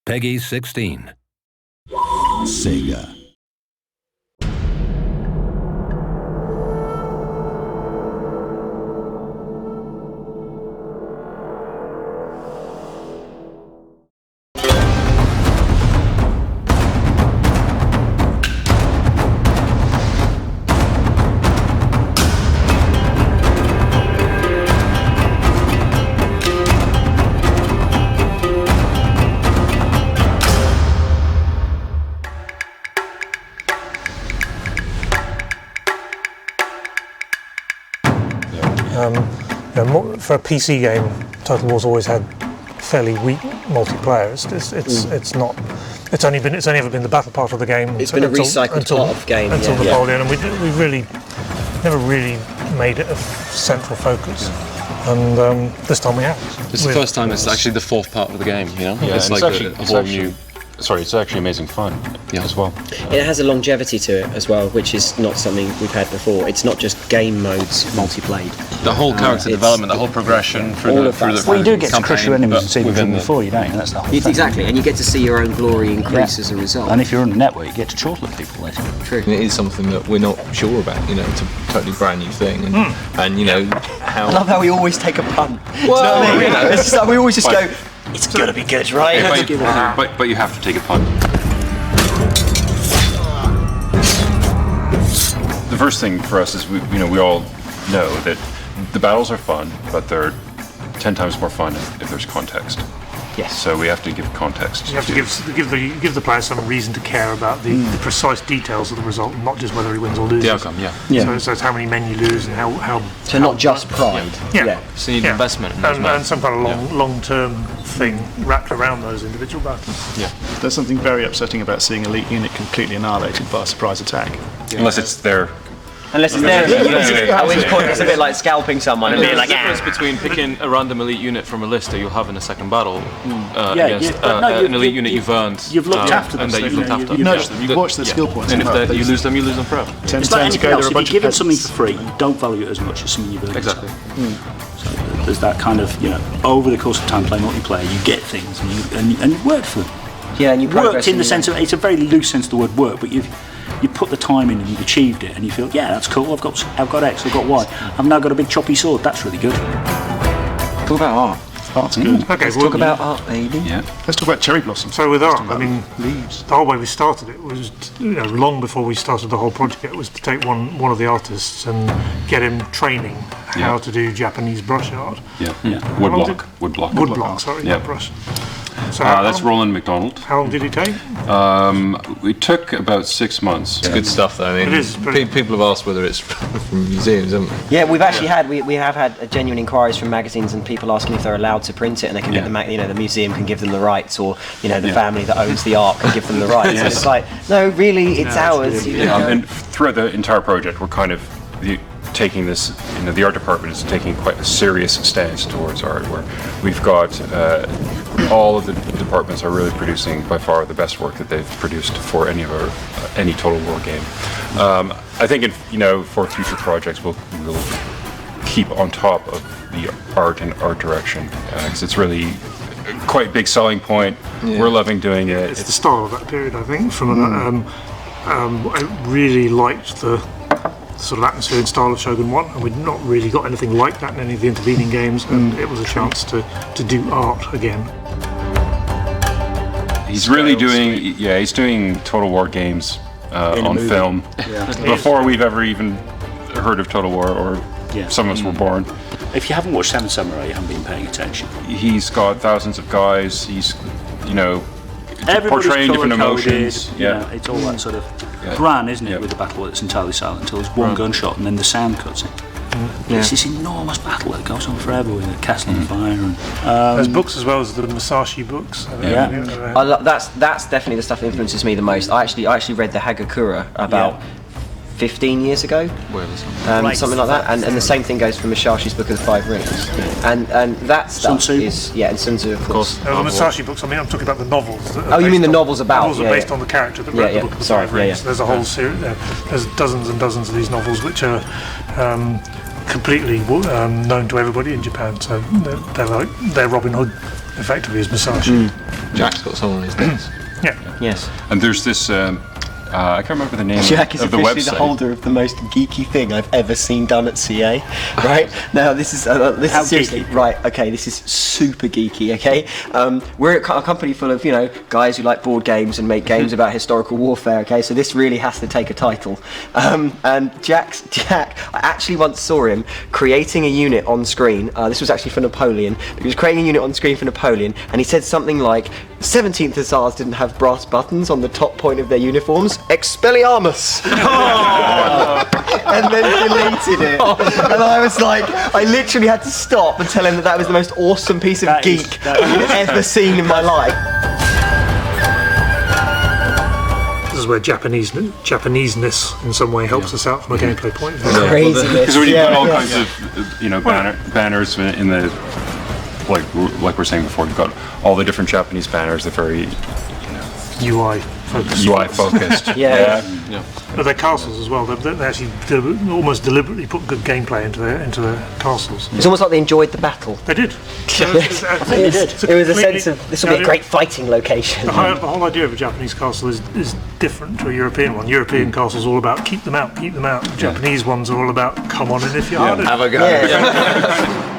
Peggy 16. SEGA. For a PC game, Total War's always had fairly weak multiplayer. It's only ever been the battle part of the game. It's been a recycled part of the game until Napoleon, and we really never really made it a central focus. And this time we have. It's the first time it's actually the fourth part of the game. You know, it's like a whole new. Sorry, it's actually amazing fun as well. It has a longevity to it as well, which is not something we've had before. It's not just game modes multiplayed. The whole character development, the whole progression through the Well, you do get to crush your enemies and see them before, you don't, and that's the whole thing. Exactly, and you get to see your own glory increase as a result. And if you're on the network, you get to chortle at people later. True. It is something that we're not sure about, you know, it's a totally brand new thing, and you know, how... I love how we always take a punt. Well, you know, it's just like we always just go, it's gonna be good, right? But you have to take a punt. The first thing for us is we all know that the battles are fun, but they're 10 times more fun if there's context. Yes. So we have to give context. You have to give the player some reason to care about the precise details of the result, not just whether he wins or loses. The outcome, So it's how many men you lose and how. So not just pride. So you need investment in and some kind of long-term thing wrapped around those individual battles. Yeah. There's something very upsetting about seeing elite unit completely annihilated by a surprise attack. Unless it's there. Unless it's there, at which point it's a bit like scalping someone and being like, the difference between picking a random elite unit from a list that you'll have in a second battle against an elite unit you've earned. You've looked after them. And that you've looked after. You've nurtured them. You've watched their skill points. And if you lose them forever. It's like anything else. If you give them something for free, you don't value it as much as something you've earned. Exactly. So there's that kind of, over the course of time playing multiplayer, you get things and you work for them. Yeah, and you worked in the sense of, it's a very loose sense of the word work, but you put the time in and you've achieved it, and you feel, yeah, that's cool. I've got X, I've got Y. I've now got a big choppy sword. That's really good. Talk about art. Art's good. Okay, Let's talk about art, baby. Yeah. Let's talk about cherry blossoms. So with art, I mean, leaves. the whole way we started it was, long before we started the whole project, it was to take one of the artists and get him training how to do Japanese brush art. Woodblock. Sorry, not brush. So that's Roland McDonald. How long did it take? We took about 6 months. It's good stuff though. I mean, it is. People have asked whether it's from museums, haven't they? Yeah, we've actually had genuine inquiries from magazines and people asking if they're allowed to print it, and they can get the museum can give them the rights, or the family that owns the art can give them the rights. And it's like, no, really, it's ours. And throughout the entire project, we're kind of taking this, the art department is taking quite a serious stance towards art, where we've got all of the departments are really producing by far the best work that they've produced for any Total War game. I think for future projects we'll keep on top of the art and art direction, because it's really quite a big selling point. We're loving doing it. It's the style of that period, I think. I really liked the sort of atmosphere and style of Shogun 1, and we'd not really got anything like that in any of the intervening games, and it was a chance to do art again. He's really doing, he's doing Total War games on film before we've ever even heard of Total War, or some of us were born. If you haven't watched Seven Samurai, you haven't been paying attention. He's got thousands of guys. He's, portraying different emotions. It's all that sort of gran, isn't it, with the battle where it's entirely silent until there's one gunshot and then the sound cuts in. It's this enormous battle that goes on forever with a castle on fire. And, there's books as well as the Musashi books. That's definitely the stuff that influences me the most. I actually read the Hagakure about 15 years ago, something like that, and the same thing goes for Musashi's Book of the Five Rings, and that stuff is and Sun Tzu, of course. The Musashi books. I mean, I'm talking about the novels. You mean the novels about? Novels are based on the character that wrote the Book of the Five Rings. There's a whole series. There's dozens and dozens of these novels which are completely known to everybody in Japan. So they're Robin Hood effectively as Musashi. Jack's got someone on his desk. Yeah. Yes. And there's this. I can't remember the name Jack is of the officially website. the holder of the most geeky thing I've ever seen done at CA. Right now, this is seriously geeky? right. Okay, this is super geeky. Okay, we're a company full of guys who like board games and make games about historical warfare. Okay, so this really has to take a title. And Jack, I actually once saw him creating a unit on screen. This was actually for Napoleon. He was creating a unit on screen for Napoleon, and he said something like, "The 17th Hussars didn't have brass buttons on the top point of their uniforms. Expelliarmus!" And then deleted it. And I was like, I literally had to stop and tell him that was the most awesome piece of geek I've ever seen in my life. This is where Japaneseness in some way helps us out from a gameplay point of view. Craziness. Because when you put all kinds of banners in the like we're saying before, you've got all the different Japanese banners. They're very UI focused. UI focused. Yeah. But their castles as well. They actually almost deliberately put good gameplay into their castles. It's almost like they enjoyed the battle. They did. It was a sense of this will be a great fighting location. The whole idea of a Japanese castle is different to a European one. European castles are all about keep them out. The Japanese ones are all about come on in if you're hard enough. Have a go. Yeah.